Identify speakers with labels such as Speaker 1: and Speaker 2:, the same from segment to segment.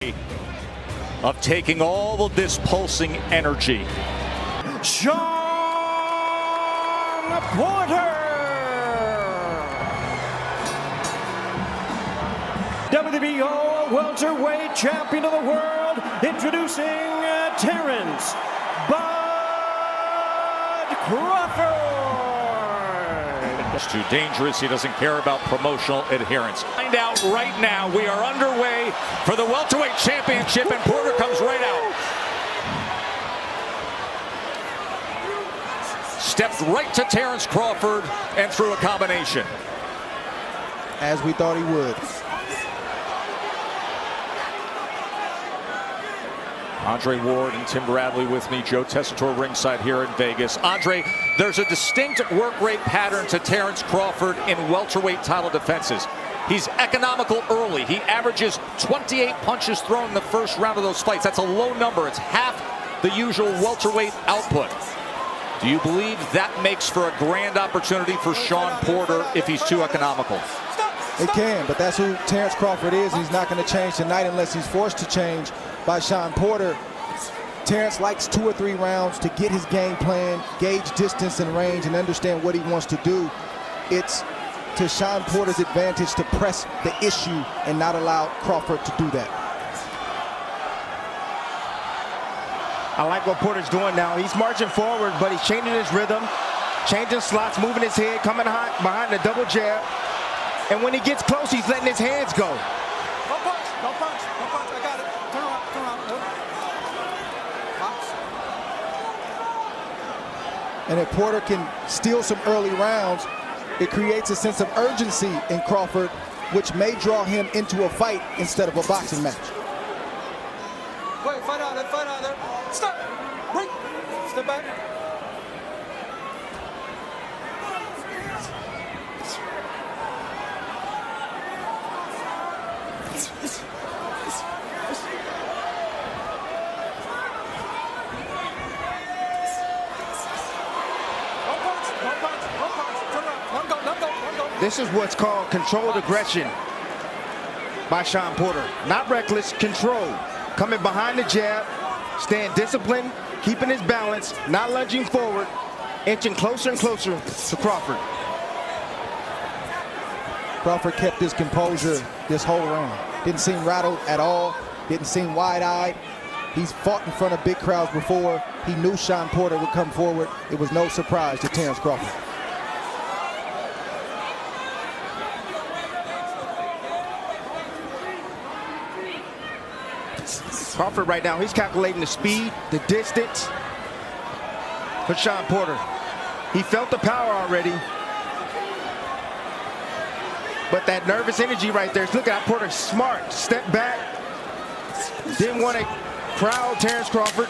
Speaker 1: Of taking all of this pulsing energy.
Speaker 2: Shawn Porter, WBO welterweight champion of the world, introducing Terrence Bud Crawford.
Speaker 1: It's too dangerous. He doesn't care about promotional adherence. Find out right now. We are underway for the welterweight championship, and Porter comes right out. Stepped right to Terrence Crawford and threw a combination.
Speaker 3: As we thought he would.
Speaker 1: Andre Ward and Tim Bradley with me. Joe Tessitore ringside here in Vegas. Andre, there's a distinct work rate pattern to Terrence Crawford in welterweight title defenses. He's economical early. He averages 28 punches thrown in the first round of those fights. That's a low number. It's half the usual welterweight output. Do you believe that makes for a grand opportunity for Shawn Porter if he's too economical?
Speaker 3: It can, but that's who Terrence Crawford is. He's not going to change tonight unless he's forced to change by Shawn Porter. Terrence likes 2 or 3 rounds to get his game plan, gauge distance and range, and understand what he wants to do. It's to Shawn Porter's advantage to press the issue and not allow Crawford to do that.
Speaker 2: I like what Porter's doing now. He's marching forward, but he's changing his rhythm, changing slots, moving his head, coming behind the double jab. And when he gets close, he's letting his hands go.
Speaker 4: No punch, no punch, no punch. I got it. Turn around, turn around. Box.
Speaker 3: And if Porter can steal some early rounds, it creates a sense of urgency in Crawford, which may draw him into a fight instead of a boxing match.
Speaker 4: Wait, fight out there, fight out there. Stop. Break. Step back.
Speaker 2: This is what's called controlled aggression by Shawn Porter. Not reckless, controlled. Coming behind the jab, staying disciplined, keeping his balance, not lunging forward, inching closer and closer to Crawford.
Speaker 3: Crawford kept his composure this whole round. Didn't seem rattled at all, didn't seem wide-eyed. He's fought in front of big crowds before. He knew Shawn Porter would come forward. It was no surprise to Terrence Crawford.
Speaker 2: Crawford right now, he's calculating the speed, the distance for Shawn Porter. He felt the power already. But that nervous energy right there, look at how Porter smart. Step back. Didn't want to crowd Terrence Crawford.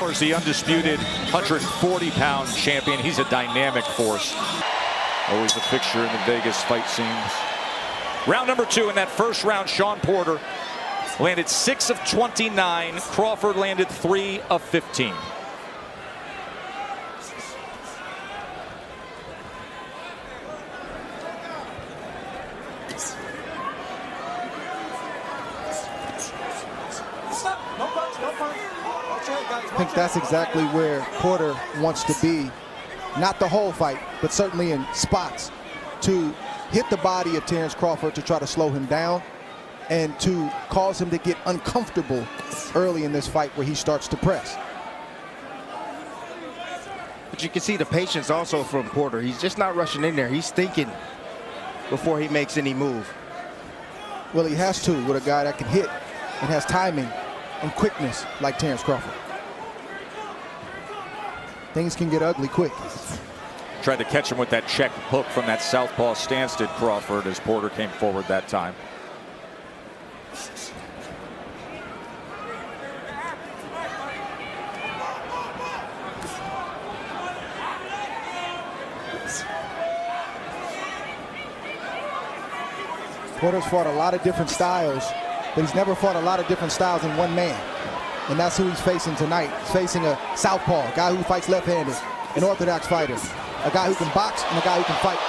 Speaker 1: Is the undisputed 140-pound champion. He's a dynamic force. Always a fixture in the Vegas fight scenes. Round number 2. In that first round, Shawn Porter landed 6 of 29. Crawford landed 3 of 15.
Speaker 4: Stop. No punch, no punch.
Speaker 3: I think that's exactly where Porter wants to be. Not the whole fight, but certainly in spots to hit the body of Terrence Crawford to try to slow him down and to cause him to get uncomfortable early in this fight where he starts to press.
Speaker 2: But you can see the patience also from Porter. He's just not rushing in there. He's thinking before he makes any move.
Speaker 3: Well, he has to with a guy that can hit and has timing and quickness like Terrence Crawford. Things can get ugly quick.
Speaker 1: Tried to catch him with that check hook from that southpaw stance, did Crawford, as Porter came forward that time.
Speaker 3: Porter's fought a lot of different styles, but he's never fought a lot of different styles in one man. And that's who he's facing tonight. He's facing a southpaw, a guy who fights left-handed, an orthodox fighter, a guy who can box and a guy who can fight,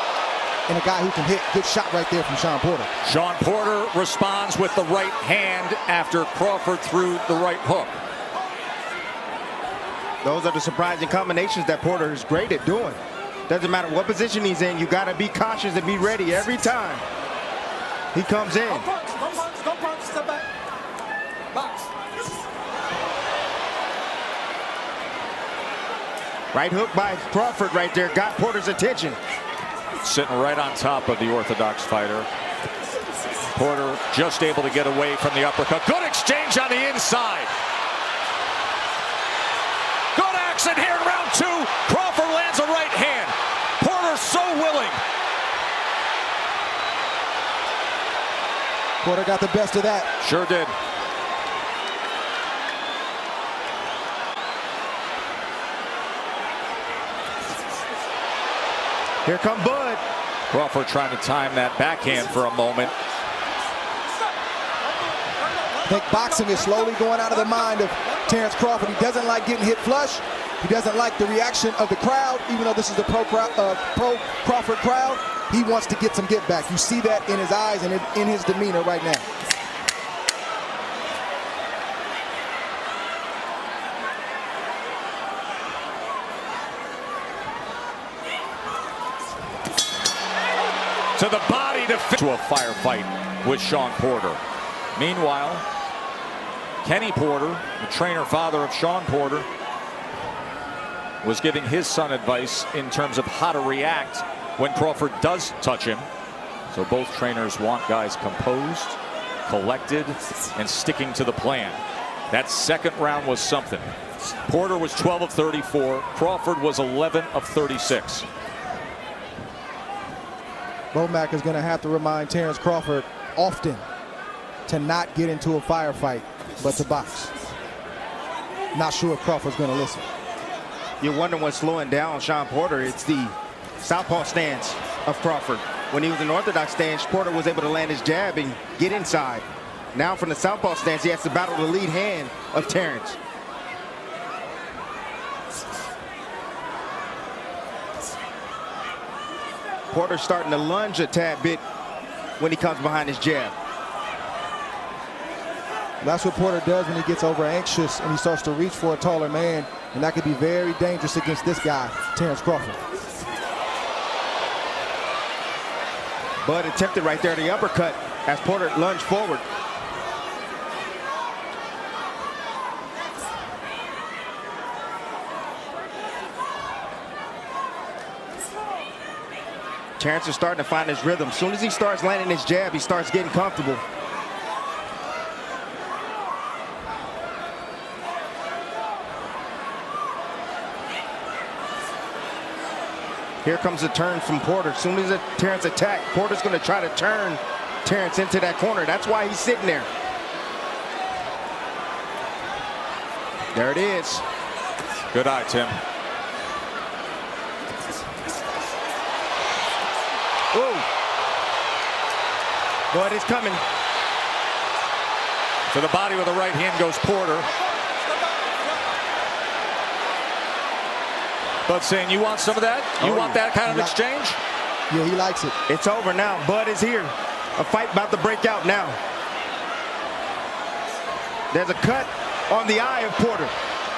Speaker 3: and a guy who can hit. Good shot right there from Shawn Porter.
Speaker 1: Shawn Porter responds with the right hand after Crawford threw the right hook.
Speaker 2: Those are the surprising combinations that Porter is great at doing. Doesn't matter what position he's in, you got to be cautious and be ready every time he comes in.
Speaker 4: Don't punch, step back. Box.
Speaker 2: Right hook by Crawford right there got Porter's attention.
Speaker 1: Sitting right on top of the orthodox fighter. Porter just able to get away from the uppercut. Good exchange on the inside. Good action here in round two. Crawford lands a right hand. Porter so willing.
Speaker 3: Porter got the best of that.
Speaker 1: Sure did.
Speaker 2: Here come Bud.
Speaker 1: Crawford trying to time that backhand for a moment.
Speaker 3: I think boxing is slowly going out of the mind of Terrence Crawford. He doesn't like getting hit flush. He doesn't like the reaction of the crowd, even though this is a pro Crawford crowd. He wants to get some get back. You see that in his eyes and in his demeanor right now.
Speaker 1: To the body to a firefight with Shawn Porter. Meanwhile, Kenny Porter, the trainer father of Shawn Porter, was giving his son advice in terms of how to react when Crawford does touch him. So both trainers want guys composed, collected, and sticking to the plan. That second round was something. Porter was 12 of 34. Crawford was 11 of 36.
Speaker 3: Bomac is going to have to remind Terrence Crawford often to not get into a firefight, but to box. Not sure if Crawford's going to listen.
Speaker 2: You're wondering what's slowing down Shawn Porter. It's the southpaw stance of Crawford. When he was in orthodox stance, Porter was able to land his jab and get inside. Now from the southpaw stance, he has to battle the lead hand of Terrence. Porter's starting to lunge a tad bit when he comes behind his jab.
Speaker 3: That's what Porter does when he gets over anxious and he starts to reach for a taller man, and that could be very dangerous against this guy, Terrence Crawford.
Speaker 2: Bud attempted right there the uppercut as Porter lunged forward. Terrence is starting to find his rhythm. As soon as he starts landing his jab, he starts getting comfortable. Here comes a turn from Porter. As soon as Terrence attacks, Porter's going to try to turn Terrence into that corner. That's why he's sitting there. There it is.
Speaker 1: Good eye, Tim.
Speaker 2: Ooh. Bud is coming.
Speaker 1: To the body with the right hand goes Porter. Bud saying, you want some of that? You want that kind of exchange?
Speaker 3: Yeah, he likes it.
Speaker 2: It's over now. Bud is here. A fight about to break out now. There's a cut on the eye of Porter.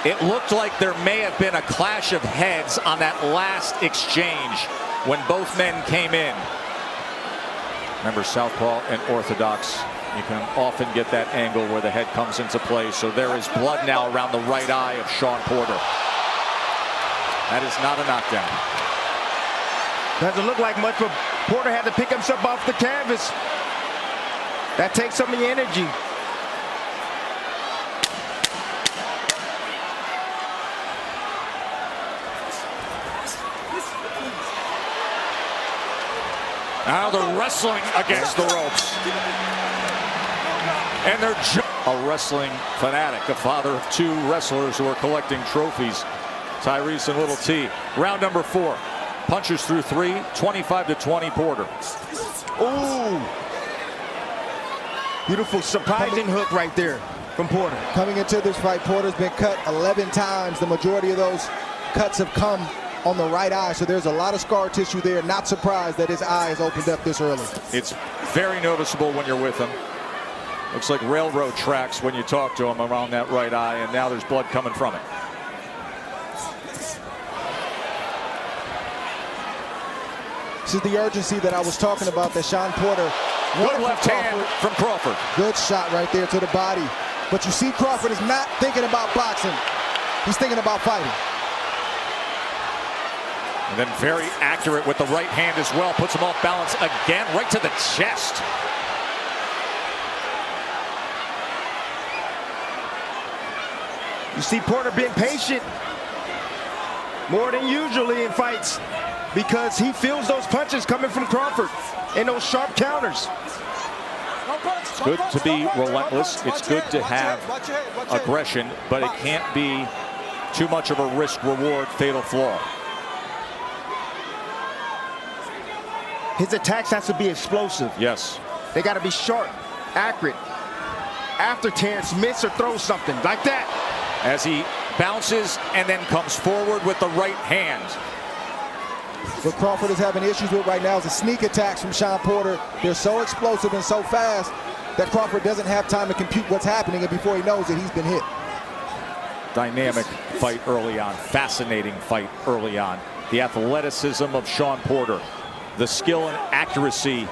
Speaker 1: It looked like there may have been a clash of heads on that last exchange when both men came in. Remember, southpaw and orthodox, you can often get that angle where the head comes into play. So there is blood now around the right eye of Shawn Porter. That is not a knockdown.
Speaker 2: Doesn't look like much, but Porter had to pick himself off the canvas. That takes some of the energy.
Speaker 1: Now they're wrestling against the ropes. And they're a wrestling fanatic, a father of two wrestlers who are collecting trophies. Tyrese and Little T. Round number 4. Punches through 3, 25-20 Porter.
Speaker 2: Ooh. Beautiful, surprising hook right there. from Porter.
Speaker 3: Coming into this fight, Porter's been cut 11 times. The majority of those cuts have come on the right eye, so there's a lot of scar tissue there. Not surprised that his eye has opened up this early.
Speaker 1: It's very noticeable when you're with him. Looks like railroad tracks when you talk to him around that right eye, and now there's blood coming from it.
Speaker 3: This is the urgency that I was talking about that Shawn Porter
Speaker 1: Good left hand from Crawford.
Speaker 3: Good shot right there to the body. But you see Crawford is not thinking about boxing. He's thinking about fighting.
Speaker 1: And then very accurate with the right hand as well. Puts him off balance again, right to the chest.
Speaker 2: You see Porter being patient more than usually in fights because he feels those punches coming from Crawford and those sharp counters.
Speaker 1: It's good to be relentless. It's good to have aggression, but it can't be too much of a risk-reward fatal flaw.
Speaker 2: His attacks has to be explosive.
Speaker 1: Yes.
Speaker 2: They got to be sharp, accurate. After Terrence misses or throws something like that.
Speaker 1: As he bounces and then comes forward with the right hand.
Speaker 3: What Crawford is having issues with right now is the sneak attacks from Shawn Porter. They're so explosive and so fast that Crawford doesn't have time to compute what's happening, and before he knows it, he's been hit.
Speaker 1: Dynamic fight early on. Fascinating fight early on. The athleticism of Shawn Porter. The skill and accuracy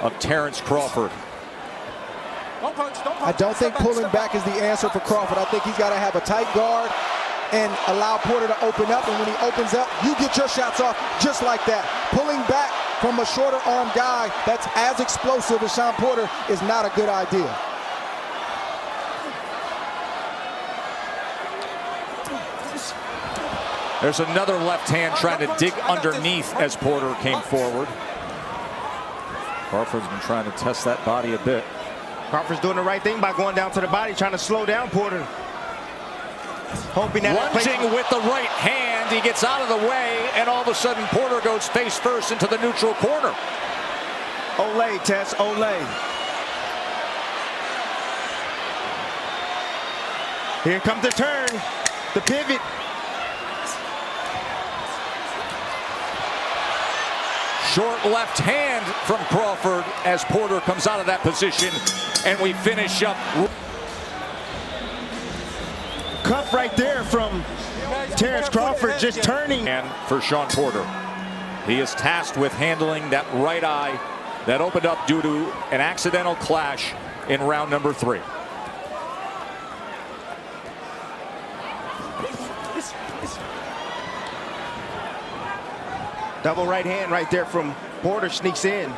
Speaker 1: of Terrence Crawford.
Speaker 3: I don't think pulling back is the answer for Crawford. I think he's got to have a tight guard and allow Porter to open up, and when he opens up, you get your shots off just like that. Pulling back from a shorter arm guy that's as explosive as Shawn Porter is not a good idea.
Speaker 1: There's another left hand trying to dig underneath as Porter came forward. Crawford's been trying to test that body a bit.
Speaker 2: Crawford's doing the right thing by going down to the body, trying to slow down Porter. Hoping that
Speaker 1: lunging with the right hand, he gets out of the way, and all of a sudden Porter goes face first into the neutral corner.
Speaker 2: Olay, Tess, Olay. Here comes the turn, the pivot.
Speaker 1: Short left hand from Crawford as Porter comes out of that position, and we finish up.
Speaker 2: Cuff right there from Terrence Crawford, just turning.
Speaker 1: And for Shawn Porter, he is tasked with handling that right eye that opened up due to an accidental clash in round number 3.
Speaker 2: Double right hand right there from Porter, sneaks in.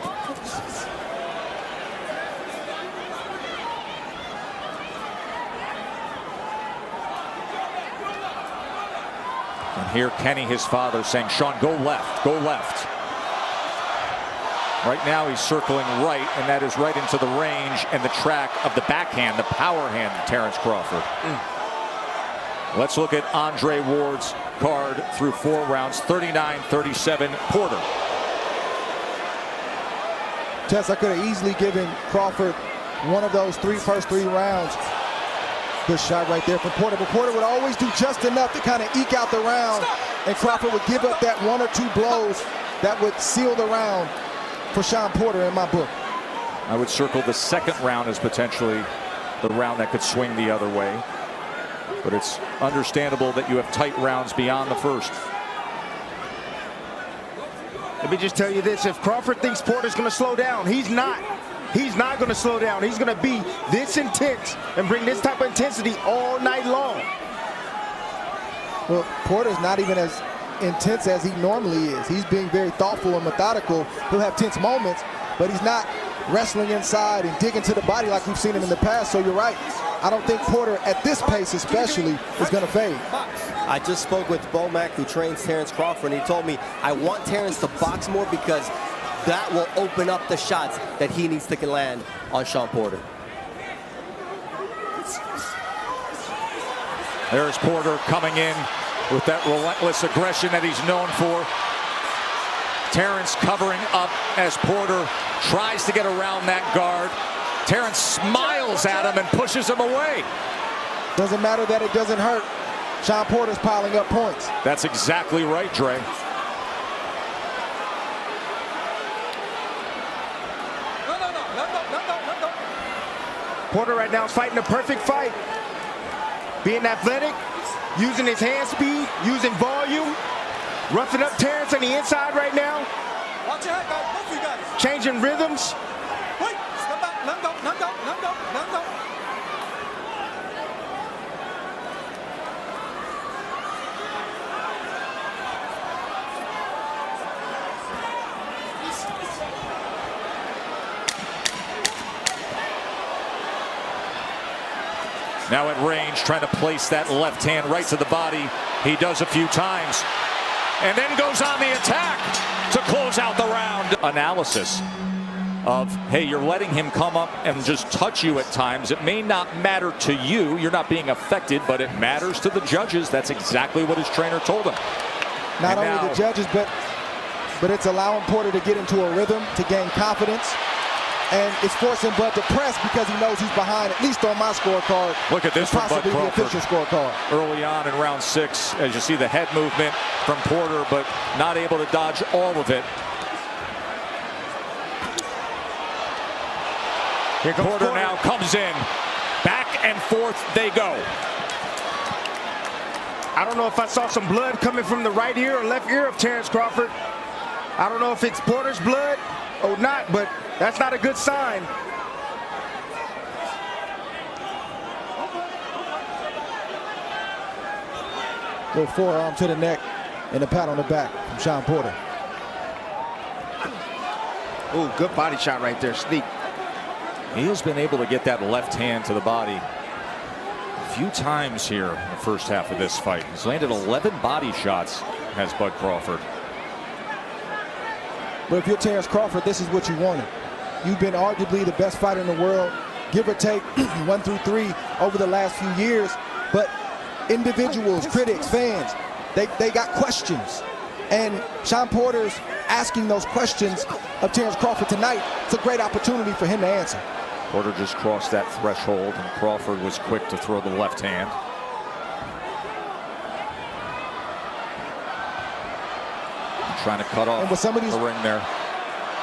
Speaker 1: And here Kenny, his father, saying, Shawn, go left, go left. Right now he's circling right, and that is right into the range and the track of the backhand, the power hand of Terrence Crawford. Let's look at Andre Ward's card through 4 rounds, 39-37 Porter.
Speaker 3: Tess, I could have easily given Crawford one of those first three rounds. Good shot right there from Porter, but Porter would always do just enough to kind of eke out the round, and Crawford would give up that 1 or 2 blows that would seal the round for Shawn Porter in my book.
Speaker 1: I would circle the second round as potentially the round that could swing the other way. But it's understandable that you have tight rounds beyond the first.
Speaker 2: Let me just tell you this, if Crawford thinks Porter's going to slow down, he's not. He's not going to slow down. He's going to be this intense and bring this type of intensity all night long.
Speaker 3: Well, Porter's not even as intense as he normally is. He's being very thoughtful and methodical. He'll have tense moments, but he's not wrestling inside and digging to the body like we've seen him in the past. So you're right. I don't think Porter, at this pace especially, is going to fade.
Speaker 5: I just spoke with Bomac, who trains Terrence Crawford, and he told me, I want Terrence to box more because that will open up the shots that he needs to land on Shawn Porter.
Speaker 1: There's Porter coming in with that relentless aggression that he's known for. Terrence covering up as Porter tries to get around that guard. Terrence smiles wails at him and pushes him away.
Speaker 3: Doesn't matter that it doesn't hurt. Shawn Porter's piling up points.
Speaker 1: That's exactly right, Dre.
Speaker 2: Porter right now is fighting a perfect fight. Being athletic, using his hand speed, using volume, roughing up Terrence on the inside right now.
Speaker 4: Watch your head, guys. Both of you guys.
Speaker 2: Changing rhythms.
Speaker 4: Wait. Step back. Let him go. Let him go. Let him go. Let him go.
Speaker 1: Now at range, trying to place that left hand right to the body. He does a few times. And then goes on the attack to close out the round. Analysis of, hey, you're letting him come up and just touch you at times. It may not matter to you. You're not being affected, but it matters to the judges. That's exactly what his trainer told him.
Speaker 3: Not only the judges, but it's allowing Porter to get into a rhythm, to gain confidence. And it's forcing Bud to press because he knows he's behind, at least on my scorecard.
Speaker 1: Look at this from Bud
Speaker 3: possibly the
Speaker 1: Crawford.
Speaker 3: official scorecard.
Speaker 1: Early on in round 6, as you see the head movement from Porter, but not able to dodge all of it.
Speaker 2: Here comes
Speaker 1: Porter now comes in. Back and forth they go.
Speaker 2: I don't know if I saw some blood coming from the right ear or left ear of Terrence Crawford. I don't know if it's Porter's blood or not, but that's not a good sign.
Speaker 3: Little forearm to the neck and a pat on the back from Shawn Porter.
Speaker 2: Ooh, good body shot right there, sneak.
Speaker 1: He has been able to get that left hand to the body a few times here in the first half of this fight. He's landed 11 body shots, has Bud Crawford.
Speaker 3: But if you're Terrence Crawford, this is what you wanted. You've been arguably the best fighter in the world, give or take 1 through 3 over the last few years. But individuals, critics, fans, they got questions. And Shawn Porter's asking those questions of Terrence Crawford tonight. It's a great opportunity for him to answer.
Speaker 1: Porter just crossed that threshold, and Crawford was quick to throw the left hand. Trying to cut off
Speaker 3: with some of these,
Speaker 1: the ring there.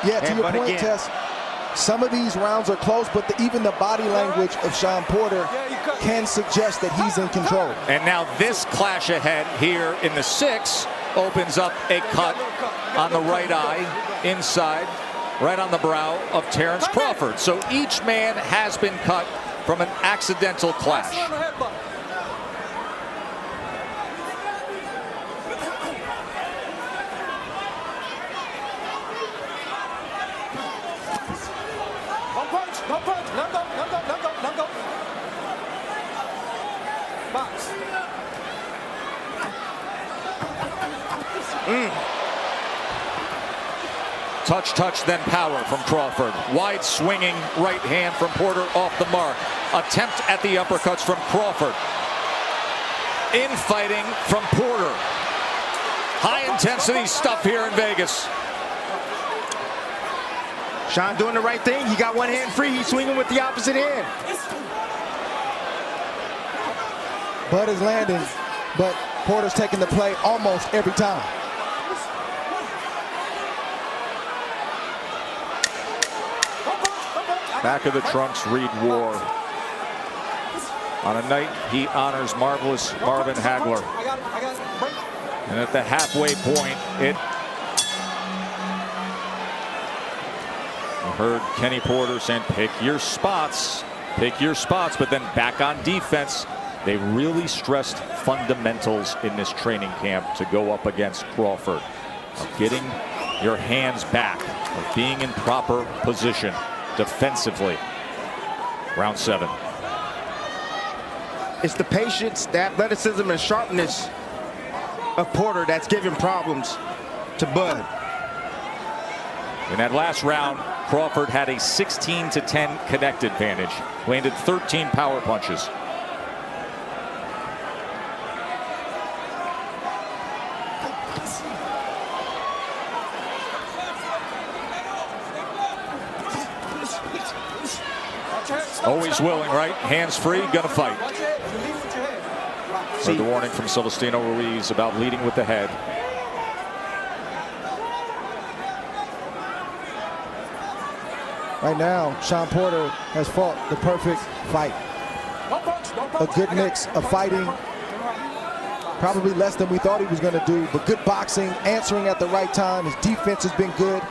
Speaker 3: Yeah, to your point, Tess, some of these rounds are close, but even the body language of Shawn Porter can suggest that he's in control.
Speaker 1: And now this clash ahead here in the 6th opens up a cut on the right eye, inside, right on the brow of Terrence Crawford. So each man has been cut from an accidental clash.
Speaker 4: No punch. Let him go. Box.
Speaker 1: Touch, then power from Crawford. Wide swinging right hand from Porter off the mark. Attempt at the uppercuts from Crawford. Infighting from Porter. High intensity stuff here in Vegas.
Speaker 2: Shawn doing the right thing. He got one hand free. He's swinging with the opposite hand.
Speaker 3: Bud is landing, but Porter's taking the play almost every time.
Speaker 1: Back of the trunks, Reed War. On a night he honors marvelous Marvin Hagler. And at the halfway point, you heard Kenny Porter saying, pick your spots, but then back on defense. They really stressed fundamentals in this training camp to go up against Crawford. Of getting your hands back, of being in proper position defensively. Round 7.
Speaker 2: It's the patience, the athleticism, and sharpness of Porter that's giving problems to Bud.
Speaker 1: In that last round, Crawford had a 16-10 connect advantage. Landed 13 power punches. Always willing, right? Hands free, gonna fight.
Speaker 4: Watch it. You lead with your head.
Speaker 1: Heard the warning from Celestino Ruiz about leading with the head.
Speaker 3: Right now, Shawn Porter has fought the perfect fight.
Speaker 4: No punch, no
Speaker 3: A
Speaker 4: punch.
Speaker 3: good mix of fighting, probably less than we thought he was going to do, but good boxing, answering at the right time. His defense has been good.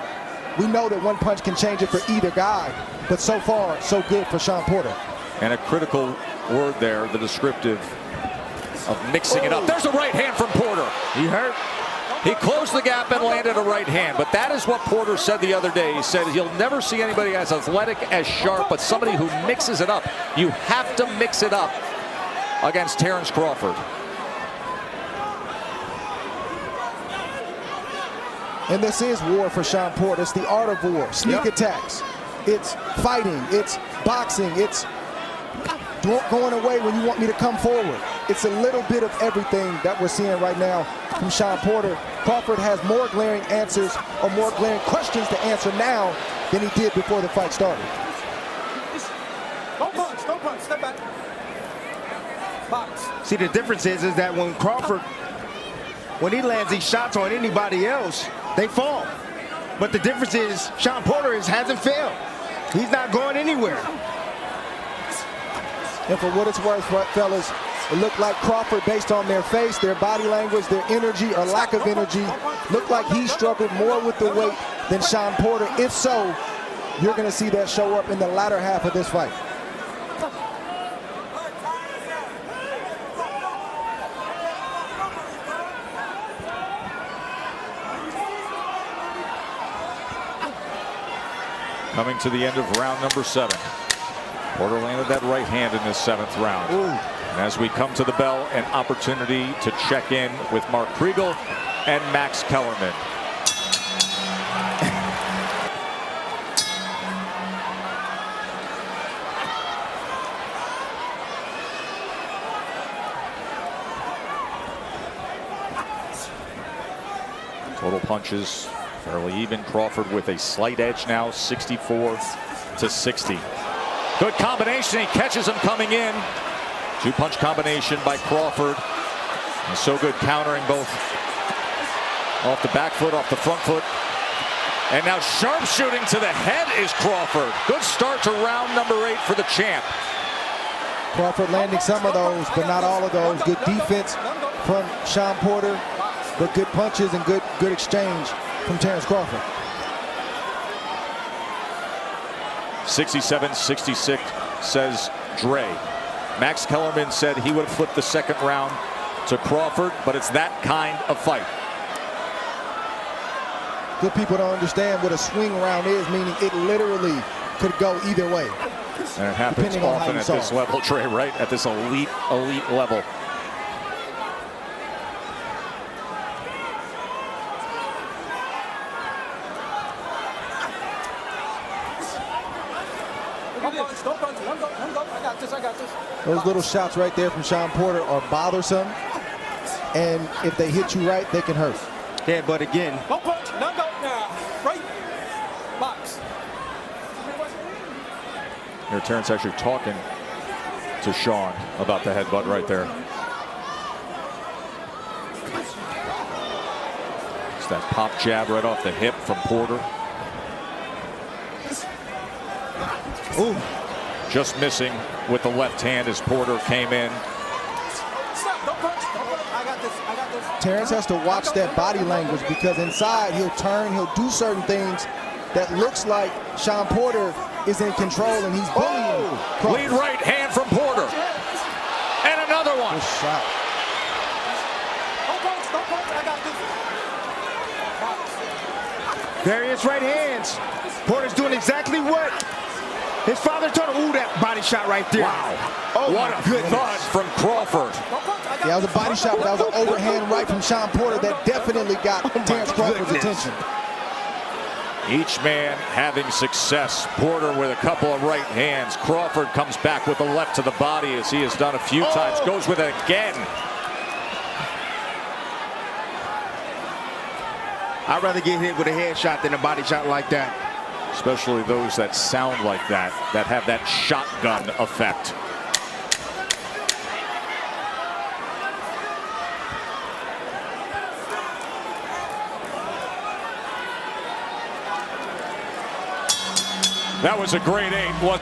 Speaker 3: We know that one punch can change it for either guy, but so far, so good for Shawn Porter.
Speaker 1: And a critical word there, the descriptive of mixing it up. There's a right hand from Porter.
Speaker 2: He hurt.
Speaker 1: He closed the gap and landed a right hand, but that is what Porter said the other day. He said you'll never see anybody as athletic, as sharp, but somebody who mixes it up. You have to mix it up against Terence Crawford.
Speaker 3: And this is war for Shawn Porter. It's the art of war. Sneak attacks. It's fighting. It's boxing. It's going away when you want me to come forward. It's a little bit of everything that we're seeing right now from Shawn Porter. Crawford has more glaring answers or more glaring questions to answer now than he did before the fight started.
Speaker 4: Don't punch, don't punch. Step back. Box.
Speaker 2: See, the difference is that when Crawford, when he lands these shots on anybody else, they fall. But the difference is Shawn Porter hasn't failed. He's not going anywhere.
Speaker 3: And for what it's worth, fellas, it looked like Crawford, based on their face, their body language, their energy or lack of energy, looked like he struggled more with the weight than Shawn Porter. If so, you're going to see that show up in the latter half of this fight.
Speaker 1: Coming to the end of round number 7. Porter landed that right hand in this 7th round. And as we come to the bell, an opportunity to check in with Mark Kriegel and Max Kellerman. Total punches fairly even. Crawford with a slight edge now, 64-60. Good combination. He catches him coming in. 2-punch combination by Crawford. And so good countering both off the back foot, off the front foot. And now sharpshooting to the head is Crawford. Good start to round number 8 for the champ.
Speaker 3: Crawford landing some of those, but not all of those. Good defense from Shawn Porter, but good punches and good exchange from Terence Crawford.
Speaker 1: 67-66 says Dre. Max Kellerman said he would have flipped the 2nd round to Crawford, but it's that kind of fight.
Speaker 3: Good people don't understand what a swing round is, meaning it literally could go either way.
Speaker 1: And it happens often at this level, Trey, right? At this elite level.
Speaker 3: Those little shots right there from Shawn Porter are bothersome, and if they hit you right, they can hurt.
Speaker 2: Yeah, but again,
Speaker 4: No punch, no go now. Right. Box.
Speaker 1: Here, Terence actually talking to Shawn about the headbutt right there. It's that pop jab right off the hip from Porter.
Speaker 2: ooh,
Speaker 1: Just missing with the left hand as Porter came in.
Speaker 4: Stop, don't punch. Don't punch. I got this, I got this.
Speaker 3: Terence has to watch that body language, because inside he'll turn, he'll do certain things that looks like Shawn Porter is in control and he's bullying.
Speaker 1: Lead right hand from Porter. And another one.
Speaker 3: Good shot.
Speaker 4: Don't punch, don't punch. I got this.
Speaker 2: various right hands. Porter's doing exactly what his father told him. Ooh, that body shot right there.
Speaker 1: Wow.
Speaker 2: Oh,
Speaker 1: What
Speaker 2: my
Speaker 1: a
Speaker 2: goodness.
Speaker 1: thud from Crawford.
Speaker 3: Yeah, that was a body shot, but that was an overhand right from Shawn Porter that definitely got Terence Crawford's
Speaker 2: goodness.
Speaker 3: attention.
Speaker 1: Each man having success. Porter with a couple of right hands. Crawford comes back with the left to the body, as he has done a few times. Goes with it again.
Speaker 2: I'd rather get hit with a headshot than a body shot like that.
Speaker 1: especially those that sound like that have that shotgun effect. That was a great 8.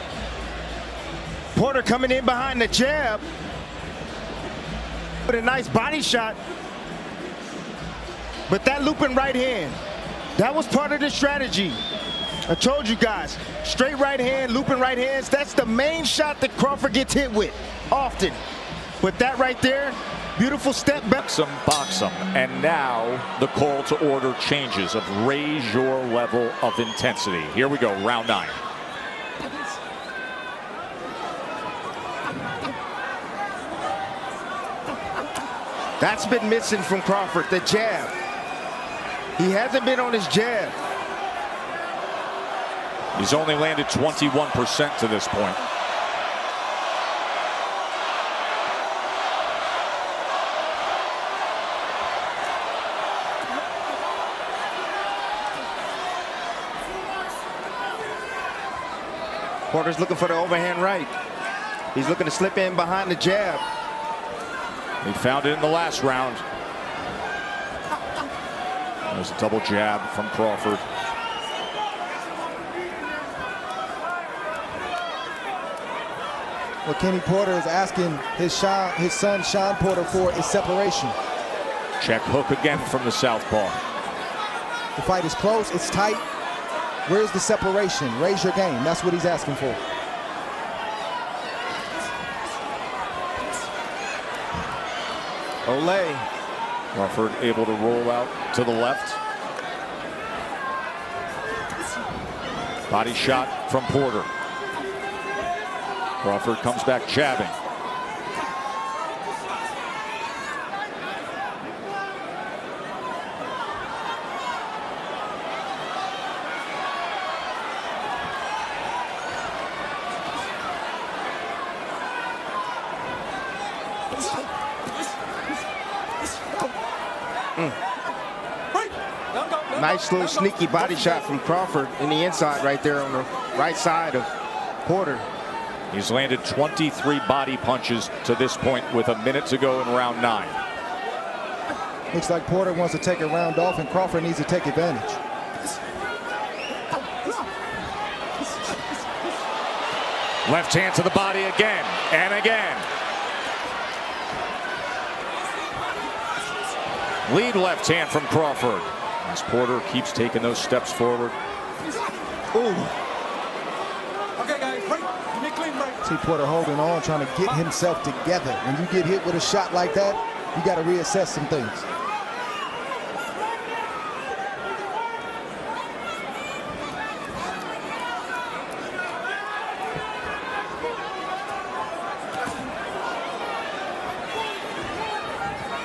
Speaker 2: Porter coming in behind the jab with a nice body shot. But that looping right hand, that was part of the strategy. I told you guys, straight right hand, looping right hands, that's the main shot that Crawford gets hit with often. But that right there, beautiful step back.
Speaker 1: Box 'em. And now the call to order changes of raise your level of intensity. Here we go, round 9.
Speaker 2: That's been missing from Crawford, the jab. He hasn't been on his jab.
Speaker 1: He's only landed 21% to this point.
Speaker 2: Porter's looking for the overhand right. He's looking to slip in behind the jab.
Speaker 1: He found it in the last round. There's a double jab from Crawford.
Speaker 3: What Kenny Porter is asking his son Sean Porter for is separation.
Speaker 1: Check hook again from the southpaw.
Speaker 3: The fight is close, it's tight. Where's the separation? Raise your game. That's what he's asking for.
Speaker 2: Olay.
Speaker 1: Crawford able to roll out to the left. Body shot from Porter. Crawford comes back jabbing.
Speaker 2: Nice little sneaky body shot from Crawford in the inside right there on the right side of Porter.
Speaker 1: He's landed 23 body punches to this point with a minute to go in round 9.
Speaker 3: Looks like Porter wants to take a round off and Crawford needs to take advantage.
Speaker 1: Left hand to the body again and again. Lead left hand from Crawford. As Porter keeps taking those steps forward.
Speaker 2: Ooh.
Speaker 4: Okay, guys, break. Give me a clean break.
Speaker 3: See Porter holding on, trying to get himself together. When you get hit with a shot like that, you got to reassess some things.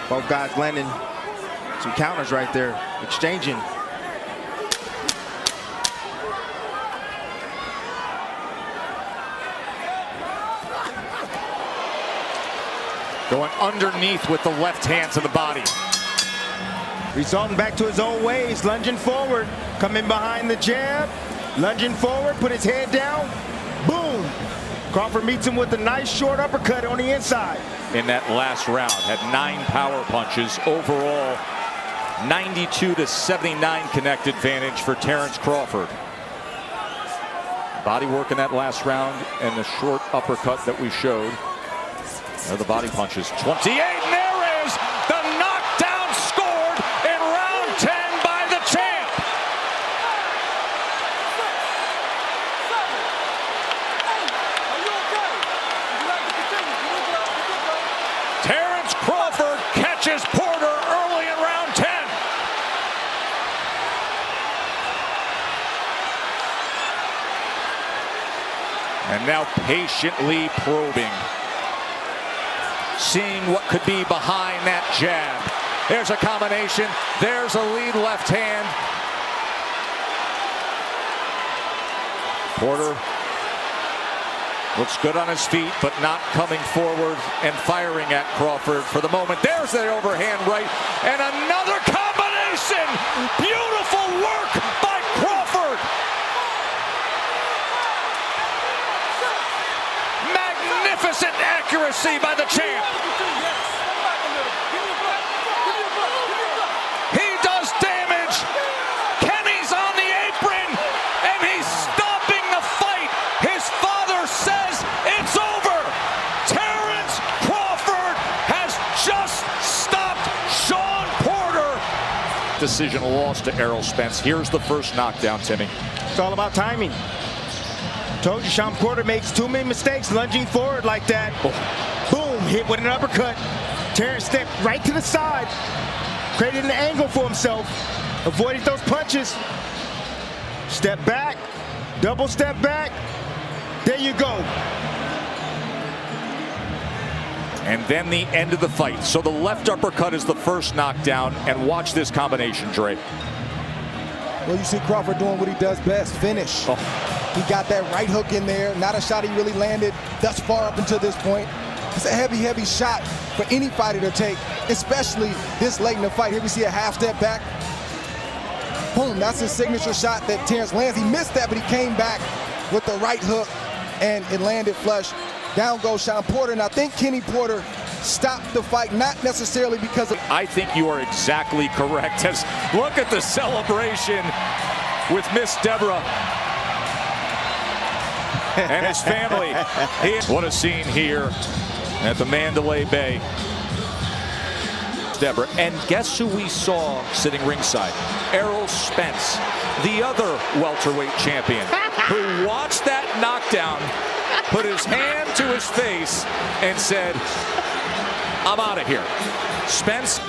Speaker 2: Both guys landing some counters right there, exchanging.
Speaker 1: Going underneath with the left hand to the body.
Speaker 2: Resorting back to his own ways, lunging forward, coming behind the jab, lunging forward, put his head down, boom. Crawford meets him with a nice short uppercut on the inside.
Speaker 1: In that last round, had 9 power punches. Overall, 92 to 79 connect advantage for Terence Crawford. Body work in that last round and the short uppercut that we showed. There are the body punches. 28, and there is the knockdown scored in round 10 by the champ. Terence Crawford catches Porter early in round 10. And now patiently probing. Seeing what could be behind that jab. There's a combination. There's a lead left hand. Porter looks good on his feet, but not coming forward and firing at Crawford for the moment. There's the overhand right, and another combination. Beautiful work by Crawford. accuracy by the champ. He does damage. Kenny's on the apron, and he's stopping the fight. His father says it's over. Terrence Crawford has just stopped Shawn Porter. Decision lost to Erolspence. Here's the first knockdown, Timmy.
Speaker 2: It's all about timing. Told you, Shawn Porter makes too many mistakes lunging forward like that.
Speaker 1: Oh.
Speaker 2: Boom, hit with an uppercut. Terrence stepped right to the side, created an angle for himself, avoided those punches. Step back, double step back. There you go.
Speaker 1: And then the end of the fight. So the left uppercut is the first knockdown. And watch this combination, Dre.
Speaker 3: Well, you see Crawford doing what he does best, finish.
Speaker 1: Oh.
Speaker 3: He got that right hook in there. Not a shot he really landed thus far up until this point. It's a heavy, heavy shot for any fighter to take, especially this late in the fight. Here we see a half step back. Boom, that's his signature shot that Terrence lands. He missed that, but he came back with the right hook, and it landed flush. Down goes Shawn Porter, and I think Kenny Porter stopped the fight, not necessarily because of...
Speaker 1: I think you are exactly correct. Look at the celebration with Miss Deborah and his family. What a scene here at the Mandalay Bay. Deborah, and guess who we saw sitting ringside? Errol Spence, the other welterweight champion, who watched that knockdown, put his hand to his face, and said, I'm out of here. Spence.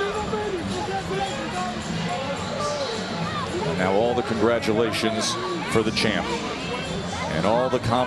Speaker 1: Now all the congratulations for the champ and all the conversations.